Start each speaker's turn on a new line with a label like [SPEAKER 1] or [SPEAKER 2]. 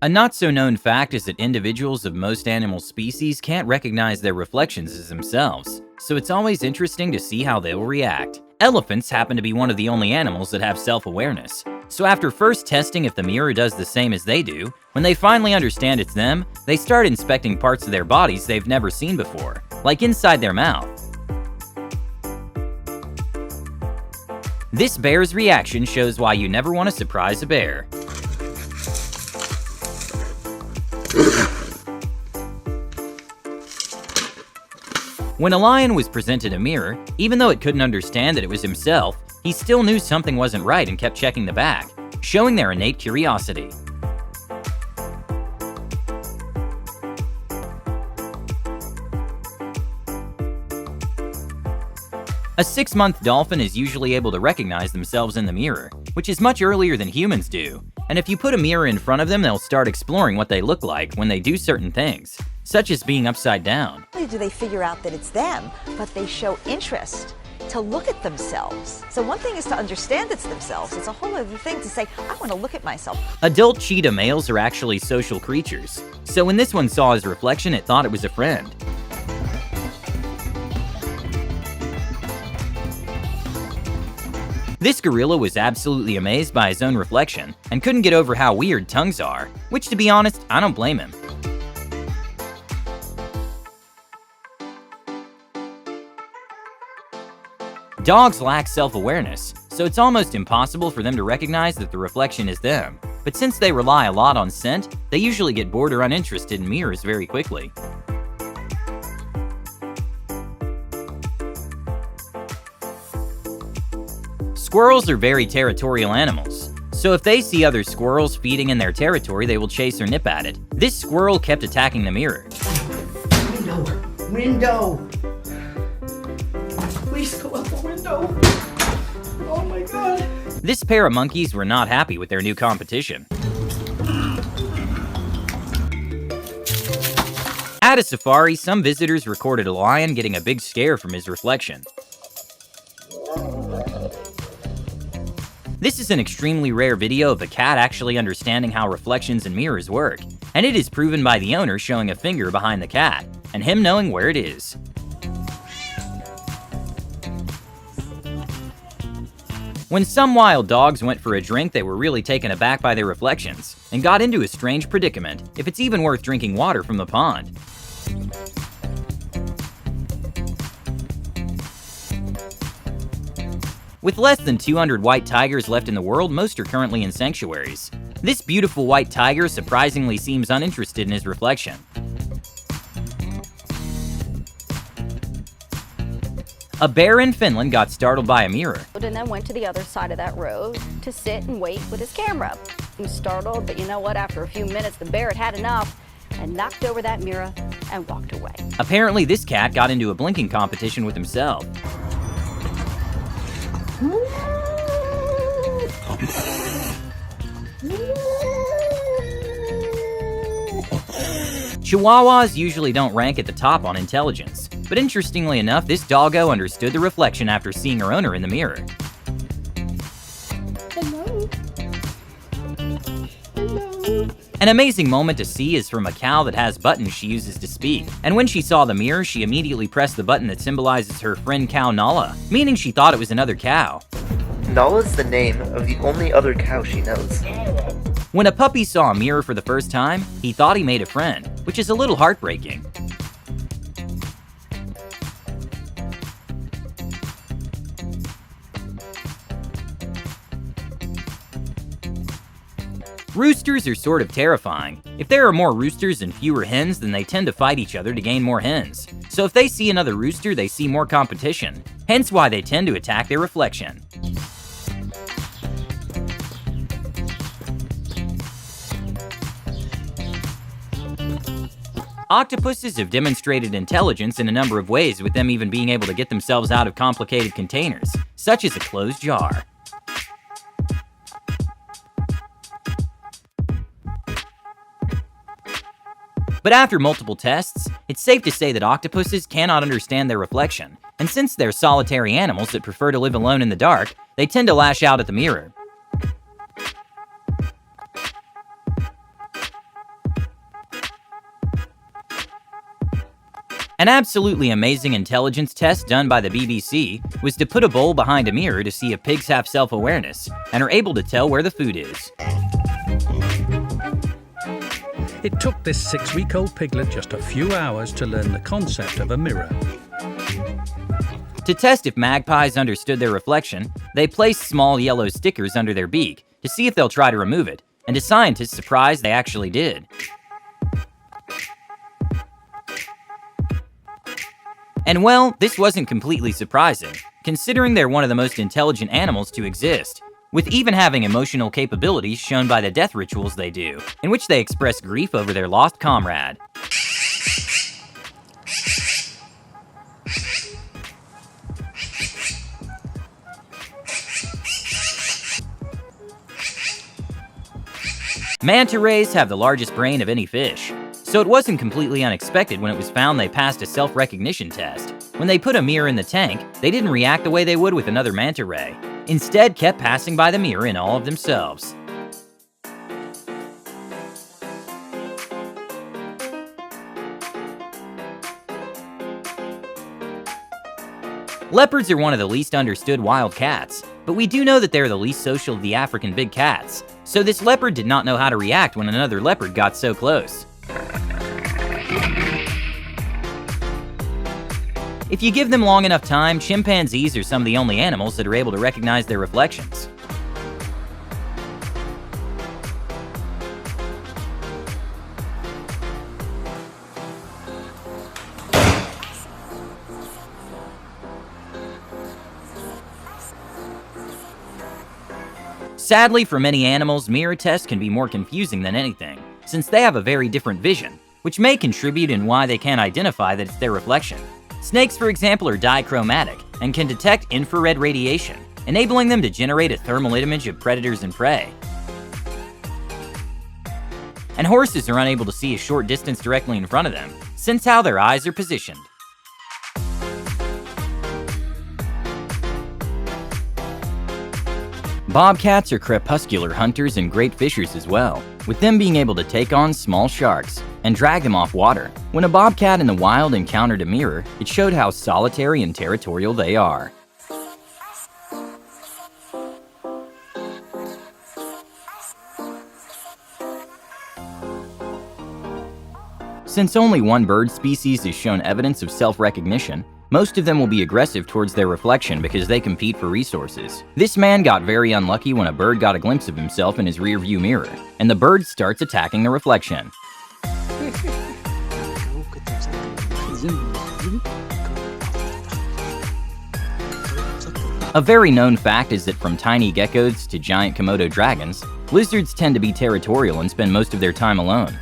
[SPEAKER 1] A not-so-known fact is that individuals of most animal species can't recognize their reflections as themselves, so it's always interesting to see how they'll react. Elephants happen to be one of the only animals that have self-awareness, so after first testing if the mirror does the same as they do, when they finally understand it's them, they start inspecting parts of their bodies they've never seen before, like inside their mouth. This bear's reaction shows why you never want to surprise a bear. When a lion was presented a mirror, even though it couldn't understand that it was himself, he still knew something wasn't right and kept checking the back, showing their innate curiosity. A 6-month dolphin is usually able to recognize themselves in the mirror, which is much earlier than humans do. And if you put a mirror in front of them, they'll start exploring what they look like when they do certain things, such as being upside down.
[SPEAKER 2] Not only do they figure out that it's them, but they show interest to look at themselves. So one thing is to understand it's themselves. It's a whole other thing to say, I want to look at myself.
[SPEAKER 1] Adult cheetah males are actually social creatures. So when this one saw his reflection, it thought it was a friend. This gorilla was absolutely amazed by his own reflection and couldn't get over how weird tongues are, which to be honest, I don't blame him. Dogs lack self-awareness, so it's almost impossible for them to recognize that the reflection is them. But since they rely a lot on scent, they usually get bored or uninterested in mirrors very quickly. Squirrels are very territorial animals, so if they see other squirrels feeding in their territory, they will chase or nip at it. This squirrel kept attacking the mirror.
[SPEAKER 3] Window! Please go out the window! Oh my god!
[SPEAKER 1] This pair of monkeys were not happy with their new competition. At a safari, some visitors recorded a lion getting a big scare from his reflection. This is an extremely rare video of a cat actually understanding how reflections in mirrors work, and it is proven by the owner showing a finger behind the cat, and him knowing where it is. When some wild dogs went for a drink, they were really taken aback by their reflections, and got into a strange predicament, if it's even worth drinking water from the pond. With less than 200 white tigers left in the world, most are currently in sanctuaries. This beautiful white tiger surprisingly seems uninterested in his reflection. A bear in Finland got startled by a mirror.
[SPEAKER 4] And then went to the other side of that road to sit and wait with his camera. He was startled, but you know what? After a few minutes, the bear had had enough and knocked over that mirror and walked away.
[SPEAKER 1] Apparently, this cat got into a blinking competition with himself. Chihuahuas usually don't rank at the top on intelligence, but interestingly enough, this doggo understood the reflection after seeing her owner in the mirror.
[SPEAKER 3] Hello? Hello?
[SPEAKER 1] An amazing moment to see is from a cow that has buttons she uses to speak, and when she saw the mirror, she immediately pressed the button that symbolizes her friend cow Nala, meaning she thought it was another cow.
[SPEAKER 5] Nala's the name of the only other cow she knows.
[SPEAKER 1] When a puppy saw a mirror for the first time, he thought he made a friend, which is a little heartbreaking. Roosters are sort of terrifying. If there are more roosters and fewer hens, then they tend to fight each other to gain more hens. So if they see another rooster, they see more competition, hence why they tend to attack their reflection. Octopuses have demonstrated intelligence in a number of ways, with them even being able to get themselves out of complicated containers, such as a closed jar. But after multiple tests, it's safe to say that octopuses cannot understand their reflection, and since they're solitary animals that prefer to live alone in the dark, they tend to lash out at the mirror. An absolutely amazing intelligence test done by the BBC was to put a bowl behind a mirror to see if pigs have self-awareness and are able to tell where the food is.
[SPEAKER 6] It took this 6-week-old piglet just a few hours to learn the concept of a mirror.
[SPEAKER 1] To test if magpies understood their reflection, they placed small yellow stickers under their beak to see if they'll try to remove it, and to scientists' surprise, they actually did. And well, this wasn't completely surprising, considering they're one of the most intelligent animals to exist, with even having emotional capabilities shown by the death rituals they do, in which they express grief over their lost comrade. Manta rays have the largest brain of any fish, so it wasn't completely unexpected when it was found they passed a self-recognition test. When they put a mirror in the tank, they didn't react the way they would with another manta ray, instead kept passing by the mirror in all of themselves. Leopards are one of the least understood wild cats, but we do know that they're the least social of the African big cats, so this leopard did not know how to react when another leopard got so close. If you give them long enough time, chimpanzees are some of the only animals that are able to recognize their reflections. Sadly, for many animals, mirror tests can be more confusing than anything, since they have a very different vision, which may contribute in why they can't identify that it's their reflection. Snakes, for example, are dichromatic and can detect infrared radiation, enabling them to generate a thermal image of predators and prey. And horses are unable to see a short distance directly in front of them, since how their eyes are positioned. Bobcats are crepuscular hunters and great fishers as well, with them being able to take on small sharks and drag them off water. When a bobcat in the wild encountered a mirror, it showed how solitary and territorial they are. Since only one bird species has shown evidence of self-recognition, most of them will be aggressive towards their reflection because they compete for resources. This man got very unlucky when a bird got a glimpse of himself in his rearview mirror, and the bird starts attacking the reflection. A very known fact is that from tiny geckos to giant Komodo dragons, lizards tend to be territorial and spend most of their time alone.